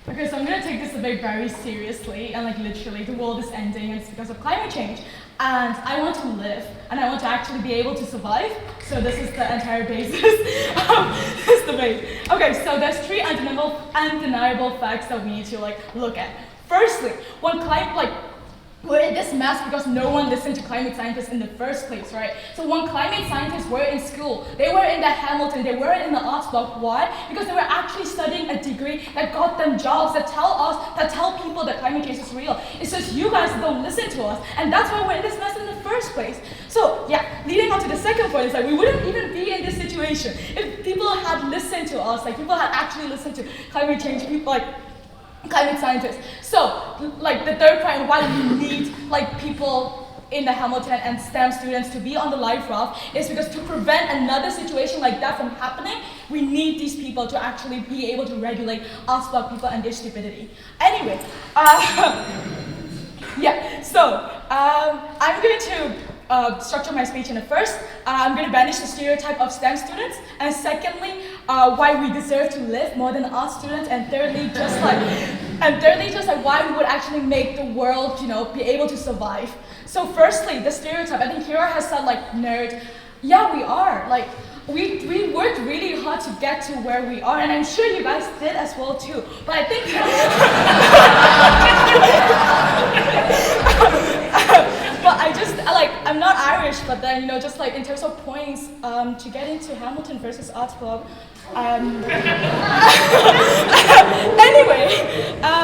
Okay, so I'm gonna take this debate very seriously, and like literally, the world is ending, and it's because of climate change. And I want to live, and I want to actually be able to survive. So this is the entire basis of this debate. Okay, so there's three undeniable facts that we need to like look at. Firstly, we're in this mess because no one listened to climate scientists in the first place, right? So when climate scientists were in school, they were in the Hamilton, they weren't in the arts block. Why? Because they were actually studying a degree that got them jobs, that tell people that climate change is real. It's just you guys don't listen to us, and that's why we're in this mess in the first place. So yeah, leading on to the second point is that we wouldn't even be in this situation if people had listened to us, like people had actually listened to climate change people, like climate scientists. So, like the third point, why we need like people in the Hamilton and STEM students to be on the Liferaft is because to prevent another situation like that from happening, we need these people to actually be able to regulate us black people and their stupidity. Anyway, yeah, so I'm going to structure my speech in the first. I'm going to banish the stereotype of STEM students, and secondly, why we deserve to live more than art students, and thirdly, just like why we would actually make the world, be able to survive. So firstly, the stereotype. I think Kira has said like nerd. Yeah, we are. Like we worked really hard to get to where we are, and I'm sure you guys did as well too. But I think but I just I'm not Irish, but then just like in terms of points to get into Hamilton versus Arts Club. Anyway,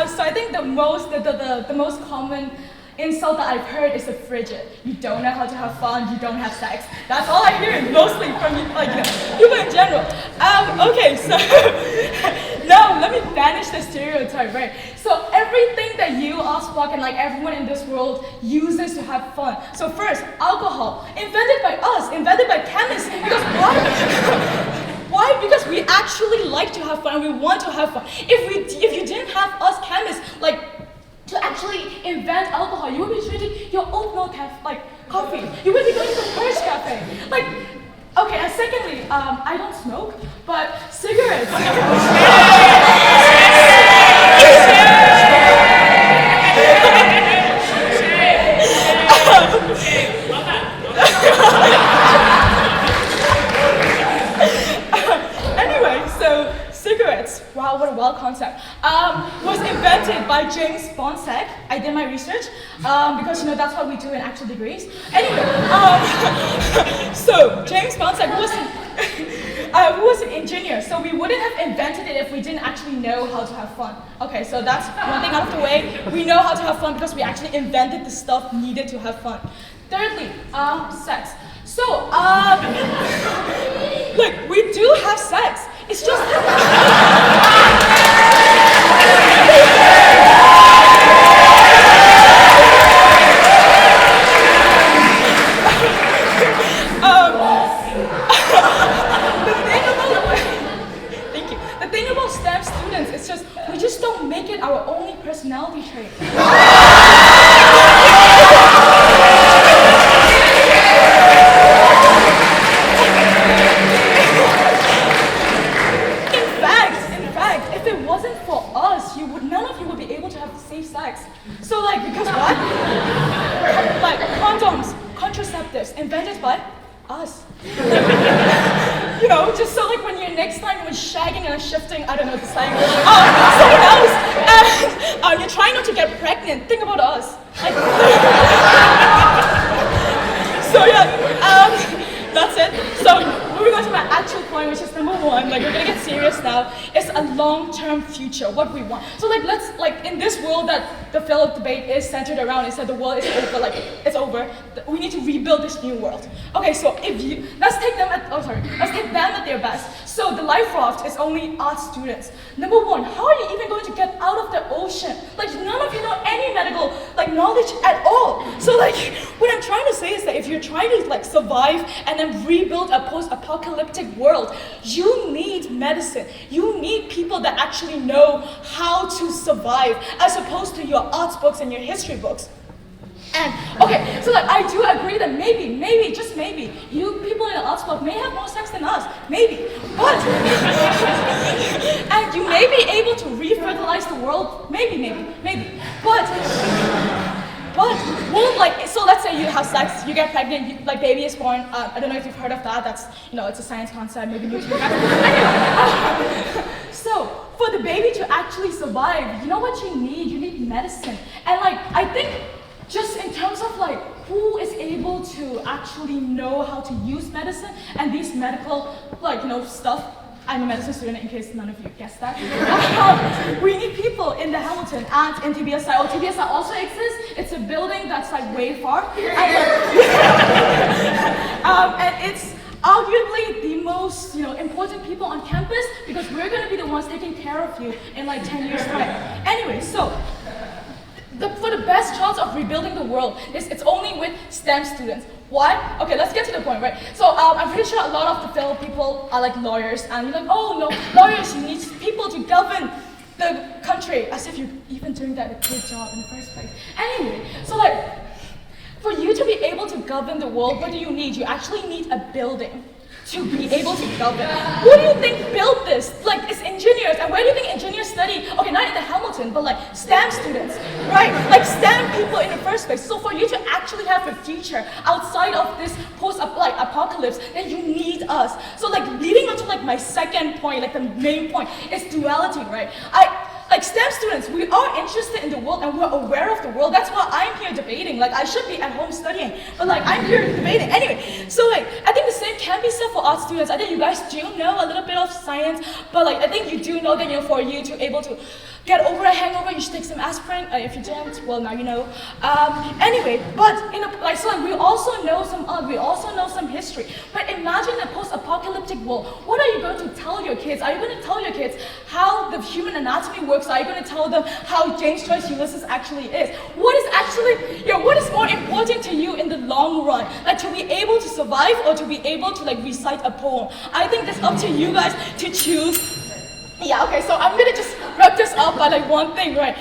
so I think the most common insult that I've heard is a frigid. You don't know how to have fun, you don't have sex. That's all I hear mostly from people in general. Okay, so now let me banish the stereotype, right? So everything that you, Osblock, and like everyone in this world uses to have fun. So first, alcohol, invented by us, invented by chemists, because why? Why? Because we actually like to have fun, and we want to have fun. If you didn't have us chemists, to actually invent alcohol, you would be drinking your oat milk coffee. You would be going to Purge Cafe. Okay, and secondly, I don't smoke, but cigarettes. Anyway, so cigarettes, wow, what a wild concept, was invented by James Bonsek. I did my research, because that's what we do in actual degrees. Anyway, so James Bonsek who was an engineer, so we wouldn't have invented it if we didn't actually know how to have fun. Okay, so that's one thing out of the way. We know how to have fun because we actually invented the stuff needed to have fun. Thirdly, sex. So, we do have sex. It's just The thing about STEM students is we just don't make it our only personality trait. In fact, if it wasn't for us, none of you would be able to have safe sex. So because what? Condoms, contraceptives, invented by us. Just so when you're next time when shagging and shifting, I don't know the slang, someone else, and you're trying not to get pregnant, think about us. So yeah, that's it. So moving on to my actual point, which is number one, we're gonna get serious now, is a long-term future, what we want. So let's in this world that the Philip debate is centered around, is that the world is over, it's over. We need to rebuild this new world. Okay, so let's take them at their best. So the Liferaft is only art students. Number one, how are you even going to get out of the ocean? None of you know any medical knowledge at all. So what I'm trying to say is that if you're trying to survive and then rebuild a post-apocalyptic world, you need medicine. You need people that actually know how to survive, as opposed to your arts books and your history books. And okay, so I do agree that maybe, just maybe, you people in the arts book may have more sex than us, maybe. But world? Maybe. But won't, like, so let's say you have sex, you get pregnant, baby is born. I don't know if you've heard of that. That's, it's a science concept, maybe new to you guys. Anyway, so for the baby to actually survive, you know what you need? You need medicine. And I think just in terms of who is able to actually know how to use medicine and these medical stuff. I'm a medicine student in case none of you guessed that. We need people in the Hamilton and in TBSI. Oh, TBSI also exists. It's a building that's way far. And it's arguably the most important people on campus because we're going to be the ones taking care of you in 10 years' time. Anyway, so for the best chance of rebuilding the world, it's only with STEM students. Why? Okay, let's get to the point, right? So I'm pretty sure a lot of the fellow people are lawyers, and you're oh no, lawyers, you need people to govern the country, as if you're even doing that a good job in the first place. Anyway, so for you to be able to govern the world, what do you need? You actually need a building to be able to govern. Who do you think built this? It's engineers. And where do you think engineers study? Okay, not in the Hamilton, but STEM students, right? STEM people in the first place. So for you to actually have a future outside of this post-apocalypse, then you need us. So leading on to my second point, the main point, is duality, right? STEM students, we are interested in the world and we're aware of the world. That's why I'm here debating. I should be at home studying, but I'm here debating. Anyway, so I think the same can be said for art students. I think you guys do know a little bit of science, but I think you do know that for you to able to get over a hangover, you should take some aspirin. If you don't, well, now you know. Anyway, but we also know some art, we also know some history. But imagine a post-apocalyptic world. What are you going to tell your kids? Are you going to tell your kids how the human anatomy works? Are you going to tell them how James Joyce Ulysses actually is? What is more important to you in the long run? To be able to survive or to be able to recite a poem? I think it's up to you guys to choose. Yeah, okay, so I'm gonna just wrap this up by one thing, right?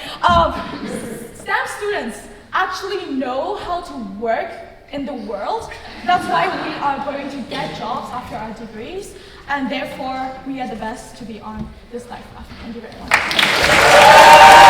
STEM students actually know how to work in the world. That's why we are going to get jobs after our degrees, and therefore we are the best to be on this Liferaft. Thank you very much.